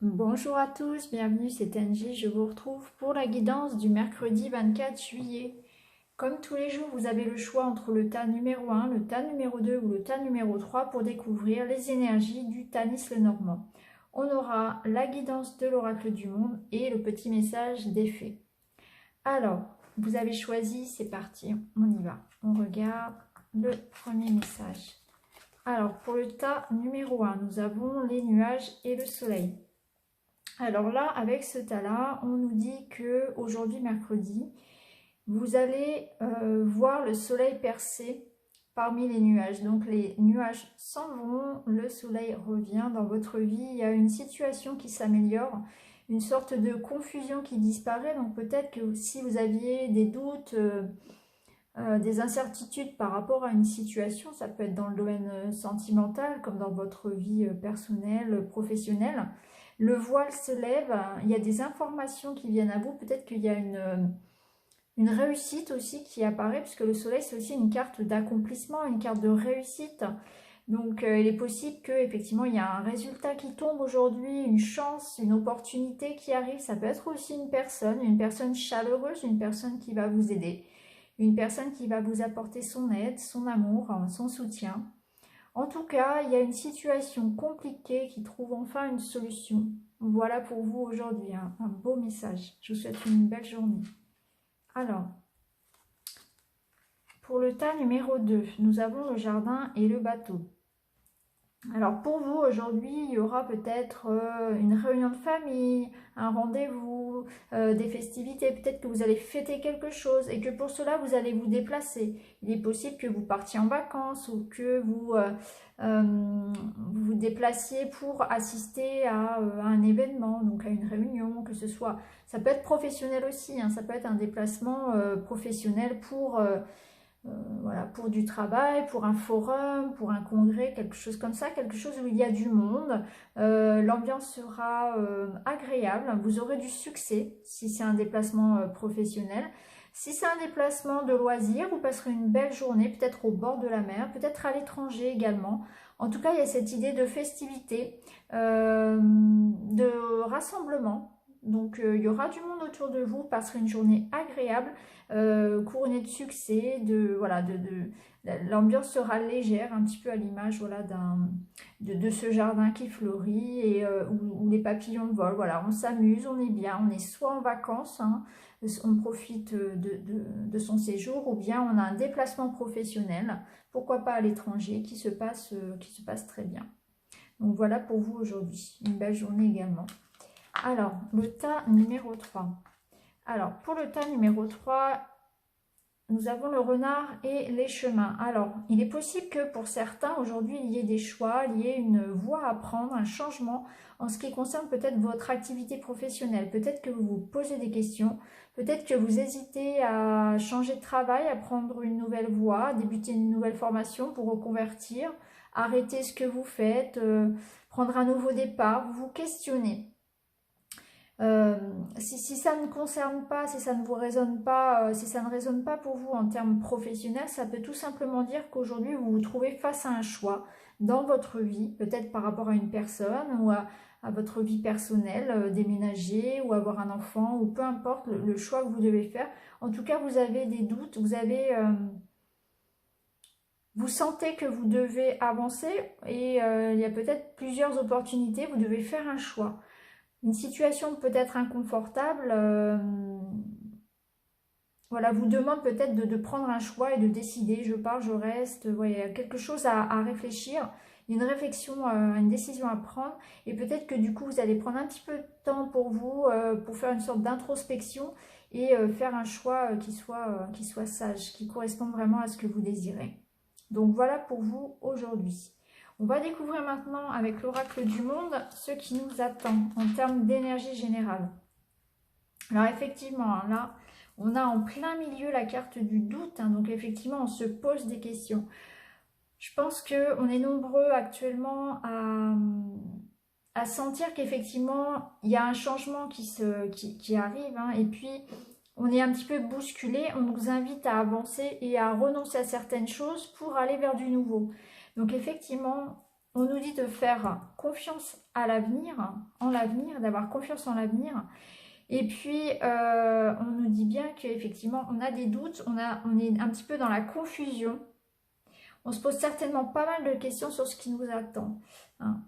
Bonjour à tous, bienvenue, c'est Angie. Je vous retrouve pour la guidance du mercredi 24 juillet. Comme tous les jours, vous avez le choix entre le tas numéro 1, le tas numéro 2 ou le tas numéro 3 pour découvrir les énergies du Tanis le Normand. On aura la guidance de l'oracle du monde et le petit message des fées. Alors, vous avez choisi, c'est parti, on y va. On regarde le premier message. Alors, pour le tas numéro 1, nous avons les nuages et le soleil. Alors là, avec ce tas-là, on nous dit que aujourd'hui, mercredi, vous allez voir le soleil percer parmi les nuages. Donc les nuages s'en vont, le soleil revient dans votre vie. Il y a une situation qui s'améliore, une sorte de confusion qui disparaît. Donc peut-être que si vous aviez des doutes, des incertitudes par rapport à une situation, ça peut être dans le domaine sentimental comme dans votre vie personnelle, professionnelle. Le voile se lève, il y a des informations qui viennent à vous, peut-être qu'il y a une réussite aussi qui apparaît, puisque le soleil c'est aussi une carte d'accomplissement, une carte de réussite. Donc il est possible qu'effectivement il y a un résultat qui tombe aujourd'hui, une chance, une opportunité qui arrive. Ça peut être aussi une personne chaleureuse, une personne qui va vous aider, une personne qui va vous apporter son aide, son amour, son soutien. En tout cas, il y a une situation compliquée qui trouve enfin une solution. Voilà pour vous aujourd'hui, un beau message. Je vous souhaite une belle journée. Alors, pour le tas numéro 2, nous avons le jardin et le bateau. Alors pour vous, aujourd'hui, il y aura peut-être une réunion de famille, un rendez-vous, des festivités. Peut-être que vous allez fêter quelque chose et que pour cela, vous allez vous déplacer. Il est possible que vous partiez en vacances ou que vous déplaciez pour assister à un événement, donc à une réunion, que ce soit... Ça peut être professionnel aussi, hein, ça peut être un déplacement professionnel voilà, pour du travail, pour un forum, pour un congrès, quelque chose comme ça, quelque chose où il y a du monde. L'ambiance sera agréable, vous aurez du succès si c'est un déplacement professionnel. Si c'est un déplacement de loisirs, vous passerez une belle journée, peut-être au bord de la mer, peut-être à l'étranger également. En tout cas, il y a cette idée de festivité, de rassemblement. Donc, il y aura du monde autour de vous, vous passerez une journée agréable, couronnée de succès, voilà, l'ambiance sera légère, un petit peu à l'image voilà, de ce jardin qui fleurit et où les papillons volent. Voilà, on s'amuse, on est bien, on est soit en vacances, hein, on profite de son séjour, ou bien on a un déplacement professionnel, pourquoi pas à l'étranger, qui se passe très bien. Donc voilà pour vous aujourd'hui, une belle journée également. Alors, le tas numéro 3. Alors, pour le tas numéro 3, nous avons le renard et les chemins. Alors, il est possible que pour certains, aujourd'hui, il y ait des choix, il y ait une voie à prendre, un changement en ce qui concerne peut-être votre activité professionnelle. Peut-être que vous vous posez des questions, peut-être que vous hésitez à changer de travail, à prendre une nouvelle voie, à débuter une nouvelle formation pour reconvertir, arrêter ce que vous faites, prendre un nouveau départ, vous vous questionnez. Si ça ne concerne pas, si ça ne vous résonne pas, si ça ne résonne pas pour vous en termes professionnels, ça peut tout simplement dire qu'aujourd'hui vous vous trouvez face à un choix dans votre vie, peut-être par rapport à une personne ou à votre vie personnelle, déménager ou avoir un enfant ou peu importe le choix que vous devez faire. En tout cas, vous avez des doutes, vous sentez que vous devez avancer et il y a peut-être plusieurs opportunités, vous devez faire un choix. Une situation peut-être inconfortable, voilà, vous demande peut-être de prendre un choix et de décider, je pars, je reste, ouais, il y a quelque chose à réfléchir, une réflexion, une décision à prendre, et peut-être que du coup vous allez prendre un petit peu de temps pour vous, pour faire une sorte d'introspection et faire un choix qui soit sage, qui corresponde vraiment à ce que vous désirez. Donc voilà pour vous aujourd'hui. On va découvrir maintenant avec l'oracle du monde ce qui nous attend en termes d'énergie générale. Alors effectivement, là, on a en plein milieu la carte du doute, hein, donc effectivement, on se pose des questions. Je pense qu'on est nombreux actuellement à sentir qu'effectivement, il y a un changement qui arrive, hein, et puis on est un petit peu bousculé, on nous invite à avancer et à renoncer à certaines choses pour aller vers du nouveau. Donc effectivement, on nous dit de faire confiance à l'avenir, en l'avenir, d'avoir confiance en l'avenir. Et puis, on nous dit bien qu'effectivement, on a des doutes, on est un petit peu dans la confusion. On se pose certainement pas mal de questions sur ce qui nous attend, hein.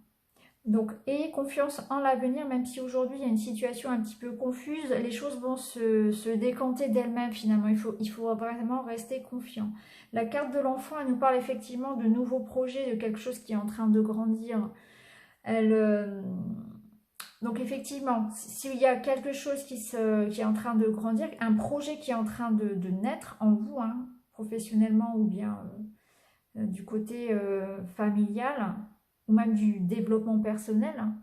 Donc, ayez confiance en l'avenir, même si aujourd'hui il y a une situation un petit peu confuse, les choses vont se décanter d'elles-mêmes finalement. Il faut vraiment rester confiant. La carte de l'enfant, elle nous parle effectivement de nouveaux projets, de quelque chose qui est en train de grandir. Donc effectivement, s'il y a quelque chose qui est en train de grandir, un projet qui est en train de naître en vous, hein, professionnellement ou bien du côté familial, ou même du développement personnel, hein,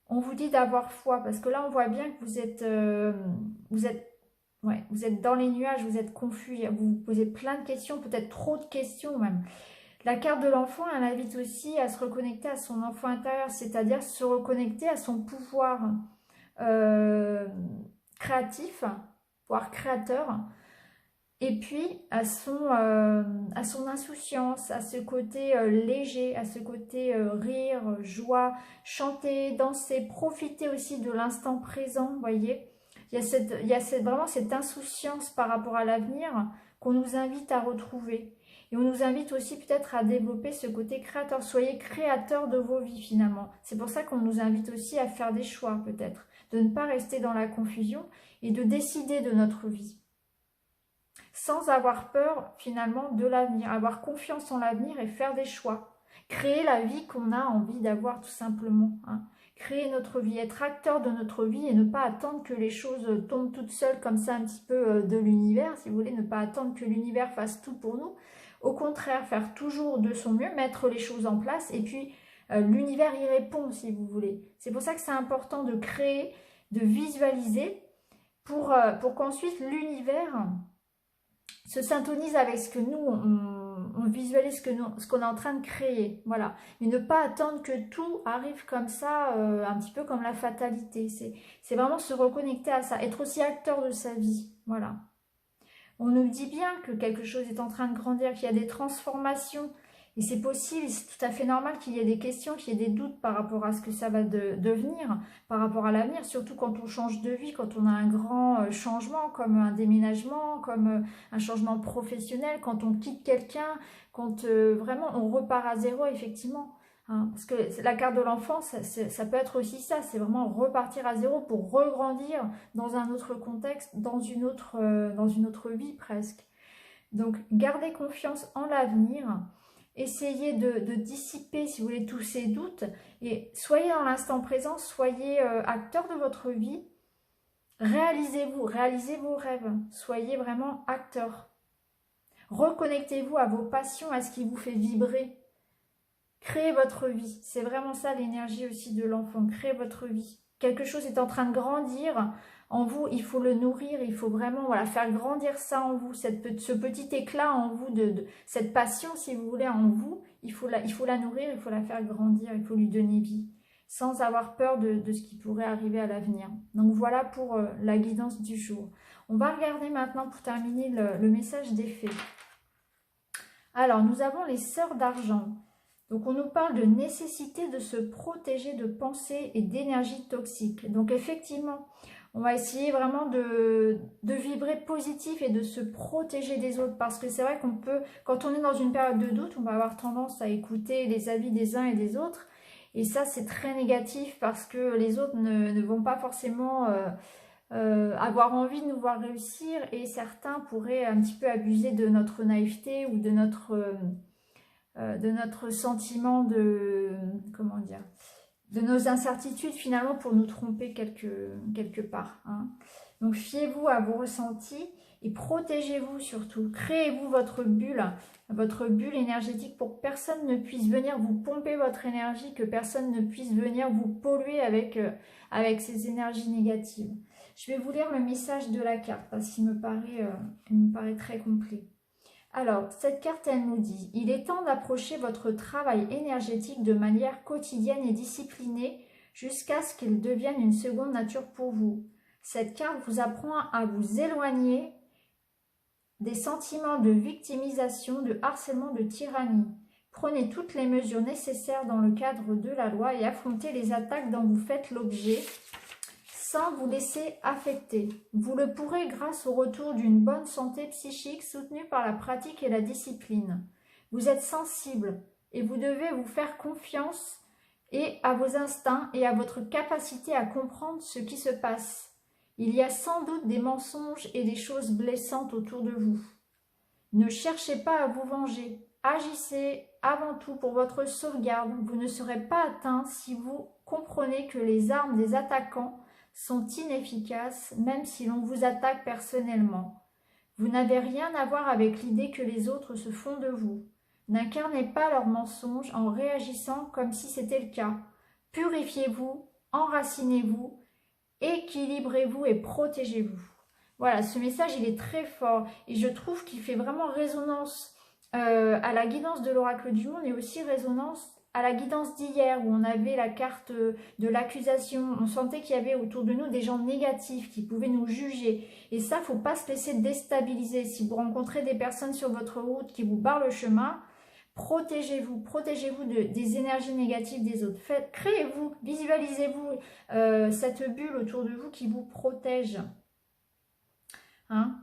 on vous dit d'avoir foi, parce que là on voit bien que vous êtes dans les nuages, vous êtes confus, vous vous posez plein de questions, peut-être trop de questions même. La carte de l'enfant, elle invite aussi à se reconnecter à son enfant intérieur, c'est-à-dire se reconnecter à son pouvoir créatif, pouvoir créateur, et puis à son insouciance, à ce côté léger, à ce côté rire, joie, chanter, danser, profiter aussi de l'instant présent, vous voyez. Il y a vraiment cette insouciance par rapport à l'avenir qu'on nous invite à retrouver. Et on nous invite aussi peut-être à développer ce côté créateur. Soyez créateur de vos vies finalement. C'est pour ça qu'on nous invite aussi à faire des choix peut-être, de ne pas rester dans la confusion et de décider de notre vie. Sans avoir peur finalement de l'avenir, avoir confiance en l'avenir et faire des choix. Créer la vie qu'on a envie d'avoir tout simplement, hein. Créer notre vie, être acteur de notre vie et ne pas attendre que les choses tombent toutes seules comme ça un petit peu de l'univers, si vous voulez, ne pas attendre que l'univers fasse tout pour nous. Au contraire, faire toujours de son mieux, mettre les choses en place et puis l'univers y répond si vous voulez. C'est pour ça que c'est important de créer, de visualiser pour qu'ensuite l'univers se syntonise avec ce que nous, on visualise, ce qu'on est en train de créer. Voilà. Mais ne pas attendre que tout arrive comme ça, un petit peu comme la fatalité. C'est vraiment se reconnecter à ça, être aussi acteur de sa vie. Voilà. On nous dit bien que quelque chose est en train de grandir, qu'il y a des transformations. Et c'est possible, c'est tout à fait normal qu'il y ait des questions, qu'il y ait des doutes par rapport à ce que ça va devenir, par rapport à l'avenir, surtout quand on change de vie, quand on a un grand changement, comme un déménagement, comme un changement professionnel, quand on quitte quelqu'un, quand vraiment on repart à zéro, effectivement. Hein, parce que la carte de l'enfant, ça peut être aussi ça, c'est vraiment repartir à zéro pour regrandir dans un autre contexte, dans une autre vie presque. Donc, gardez confiance en l'avenir. Essayez de dissiper, si vous voulez, tous ces doutes et soyez dans l'instant présent, soyez acteur de votre vie, réalisez-vous, réalisez vos rêves, soyez vraiment acteur. Reconnectez-vous à vos passions, à ce qui vous fait vibrer. Créez votre vie, c'est vraiment ça l'énergie aussi de l'enfant, créez votre vie. Quelque chose est en train de grandir en vous, il faut le nourrir, il faut vraiment faire grandir ça en vous, ce petit éclat en vous, cette passion si vous voulez en vous, il faut la nourrir, il faut la faire grandir, il faut lui donner vie, sans avoir peur de ce qui pourrait arriver à l'avenir. Donc voilà pour la guidance du jour. On va regarder maintenant pour terminer le message des fées. Alors nous avons les sœurs d'argent. Donc on nous parle de nécessité de se protéger de pensées et d'énergie toxique. Donc effectivement, on va essayer vraiment de vibrer positif et de se protéger des autres. Parce que c'est vrai qu'on peut, quand on est dans une période de doute, on va avoir tendance à écouter les avis des uns et des autres. Et ça, c'est très négatif parce que les autres ne vont pas forcément avoir envie de nous voir réussir. Et certains pourraient un petit peu abuser de notre naïveté ou de notre sentiment comment dire, de nos incertitudes finalement pour nous tromper quelque part. Hein. Donc fiez-vous à vos ressentis et protégez-vous surtout. Créez-vous votre bulle énergétique pour que personne ne puisse venir vous pomper votre énergie, que personne ne puisse venir vous polluer avec ces énergies négatives. Je vais vous lire le message de la carte parce qu'il me paraît très complet. Alors, cette carte, elle nous dit « Il est temps d'approcher votre travail énergétique de manière quotidienne et disciplinée jusqu'à ce qu'il devienne une seconde nature pour vous. Cette carte vous apprend à vous éloigner des sentiments de victimisation, de harcèlement, de tyrannie. Prenez toutes les mesures nécessaires dans le cadre de la loi et affrontez les attaques dont vous faites l'objet sans vous laisser affecter. Vous le pourrez grâce au retour d'une bonne santé psychique soutenue par la pratique et la discipline. Vous êtes sensible et vous devez vous faire confiance et à vos instincts et à votre capacité à comprendre ce qui se passe. Il y a sans doute des mensonges et des choses blessantes autour de vous. Ne cherchez pas à vous venger. Agissez avant tout pour votre sauvegarde. Vous ne serez pas atteint si vous comprenez que les armes des attaquants sont inefficaces, même si l'on vous attaque personnellement. Vous n'avez rien à voir avec l'idée que les autres se font de vous. N'incarnez pas leurs mensonges en réagissant comme si c'était le cas. Purifiez-vous, enracinez-vous, équilibrez-vous et protégez-vous. Voilà, ce message, il est très fort et je trouve qu'il fait vraiment résonance à la guidance de l'oracle du jour, mais aussi résonance à la guidance d'hier où on avait la carte de l'accusation. On sentait qu'il y avait autour de nous des gens négatifs qui pouvaient nous juger. Et ça, il ne faut pas se laisser déstabiliser. Si vous rencontrez des personnes sur votre route qui vous barrent le chemin, protégez-vous des énergies négatives des autres. Créez-vous, visualisez-vous cette bulle autour de vous qui vous protège.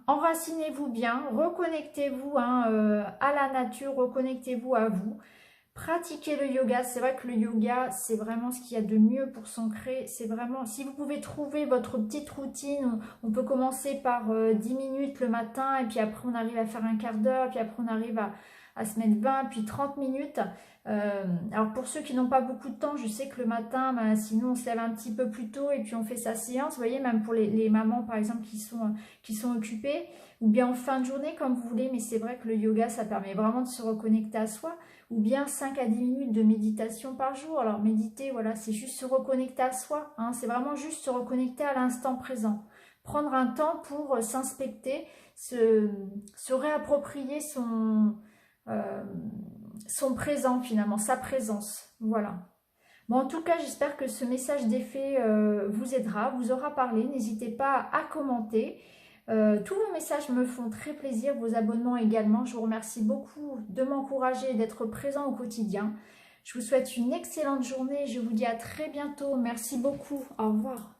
Enracinez-vous bien, reconnectez-vous à la nature, reconnectez-vous à vous. Pratiquez le yoga. C'est vrai que le yoga, c'est vraiment ce qu'il y a de mieux pour s'ancrer. C'est vraiment, si vous pouvez trouver votre petite routine, on peut commencer par 10 minutes le matin, et puis après on arrive à faire un quart d'heure, puis après on arrive à se mettre 20, puis 30 minutes. Alors pour ceux qui n'ont pas beaucoup de temps, je sais que le matin, sinon on se lève un petit peu plus tôt et puis on fait sa séance. Vous voyez, même pour les mamans par exemple qui sont occupées, ou bien en fin de journée comme vous voulez, mais c'est vrai que le yoga, ça permet vraiment de se reconnecter à soi. Ou bien 5 à 10 minutes de méditation par jour. Alors méditer, voilà, c'est juste se reconnecter à soi. C'est vraiment juste se reconnecter à l'instant présent. Prendre un temps pour s'inspecter, se réapproprier son présent finalement, sa présence. Voilà. Bon, en tout cas, j'espère que ce message d'effet vous aidera, vous aura parlé. N'hésitez pas à commenter. Tous vos messages me font très plaisir, vos abonnements également. Je vous remercie beaucoup de m'encourager et d'être présent au quotidien. Je vous souhaite une excellente journée. Je vous dis à très bientôt. Merci beaucoup. Au revoir.